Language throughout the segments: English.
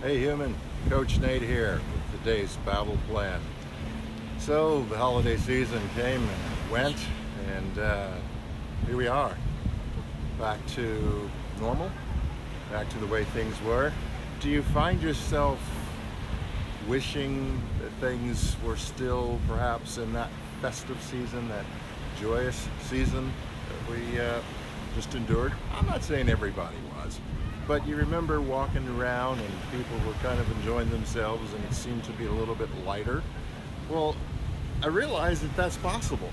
Hey human, Coach Nate here with today's Babble Plan. So the holiday season came and went, and here we are, back to normal, back to the way things were. Do you find yourself wishing that things were still perhaps in that festive season, that joyous season that we just endured? I'm not saying everybody was, but you remember walking around and people were kind of enjoying themselves and it seemed to be a little bit lighter. Well, I realize that that's possible.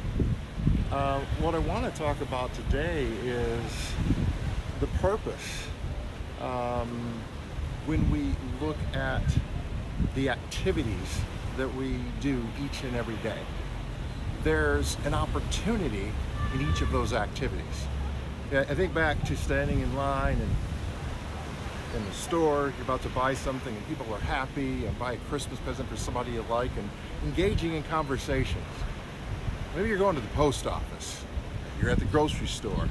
What I want to talk about today is the purpose. When we look at the activities that we do each and every day, there's an opportunity in each of those activities. Yeah, I think back to standing in line and in the store, you're about to buy something and people are happy and buy a Christmas present for somebody you like and engaging in conversations. Maybe you're going to the post office, you're at the grocery store.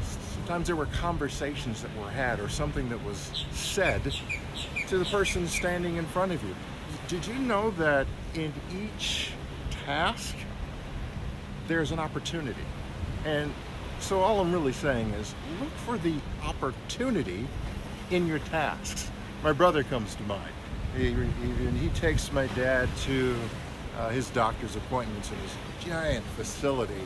Sometimes there were conversations that were had or something that was said to the person standing in front of you. Did you know that in each task there's an opportunity? And so all I'm really saying is look for the opportunity in your tasks. My brother comes to mind. He takes my dad to his doctor's appointments in his giant facility,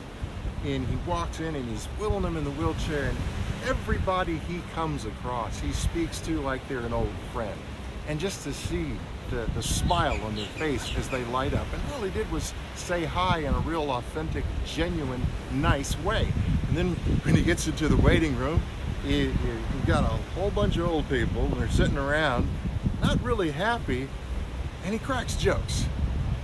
and he walks in and he's wheeling him in the wheelchair, and everybody he comes across he speaks to like they're an old friend. And just to see the smile on their face as they light up, and all he did was say hi in a real authentic, genuine, nice way. And then when he gets into the waiting room, you've got a whole bunch of old people and they're sitting around not really happy, and he cracks jokes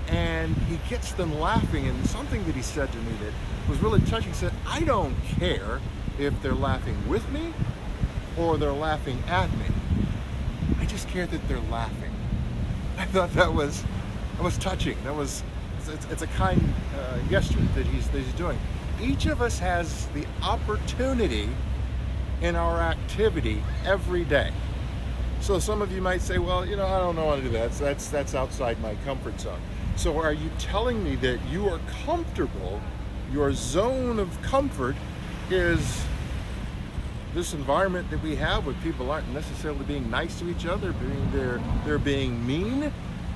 and he gets them laughing. And something that he said to me that was really touching, he said, I don't care if they're laughing with me or they're laughing at me, I just care that they're laughing. I thought that was touching. It's a kind gesture that he's doing. Each of us has the opportunity in our activity every day. So some of you might say, well, I don't know how to do that. That's outside my comfort zone. So are you telling me that you are comfortable, your zone of comfort is this environment that we have where people aren't necessarily being nice to each other, they're being mean,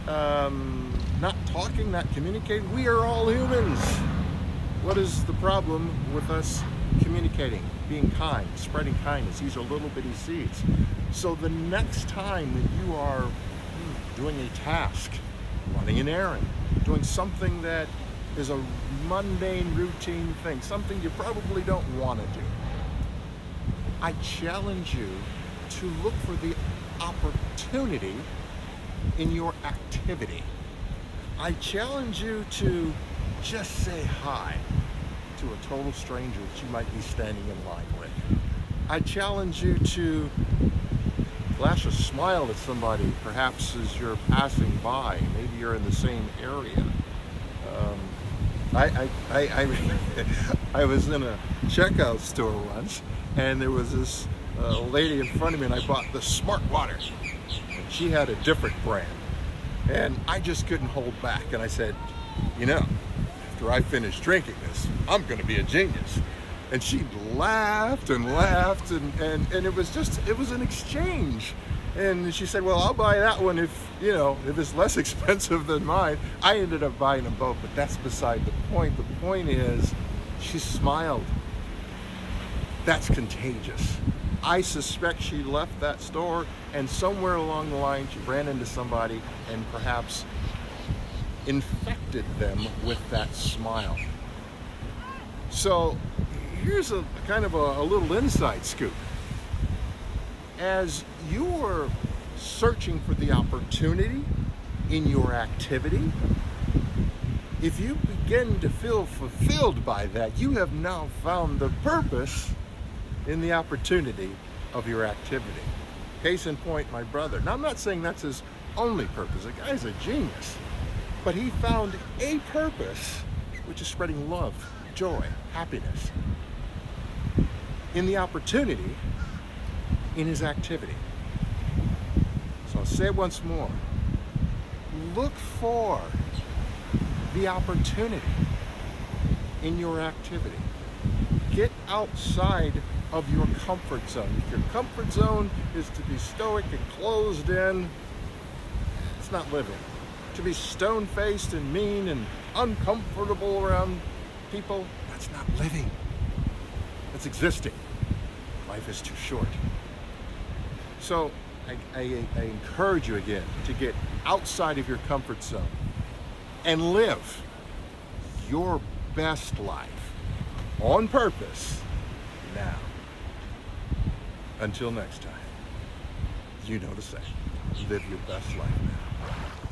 not talking, not communicating? We are all humans. What is the problem with us communicating, being kind, spreading kindness? These are little bitty seeds. So the next time that you are doing a task, running an errand, doing something that is a mundane, routine thing, something you probably don't want to do, I challenge you to look for the opportunity in your activity. I challenge you to just say hi to a total stranger that you might be standing in line with. I challenge you to flash a smile at somebody, perhaps as you're passing by. Maybe you're in the same area. I was in a checkout store once, and there was this lady in front of me, and I bought the Smart Water, and she had a different brand, and I just couldn't hold back, and I said, after I finish drinking this, I'm going to be a genius. And she laughed and laughed, and it was an exchange. And she said, well, I'll buy that one if it's less expensive than mine. I ended up buying them both, but that's beside the point. The point is, she smiled. That's contagious. I suspect she left that store, and somewhere along the line she ran into somebody and perhaps infected them with that smile. So here's a kind of a little inside scoop. As you are searching for the opportunity in your activity, if you begin to feel fulfilled by that, you have now found the purpose in the opportunity of your activity. Case in point, my brother. Now, I'm not saying that's his only purpose. The guy's a genius. But he found a purpose, which is spreading love, joy, happiness, in the opportunity in his activity. I'll say it once more. Look for the opportunity in your activity. Get outside of your comfort zone. If your comfort zone is to be stoic and closed in, it's not living. To be stone-faced and mean and uncomfortable around people, that's not living. That's existing. Life is too short. So I encourage you again to get outside of your comfort zone and live your best life on purpose now. Until next time, you know to say, live your best life now.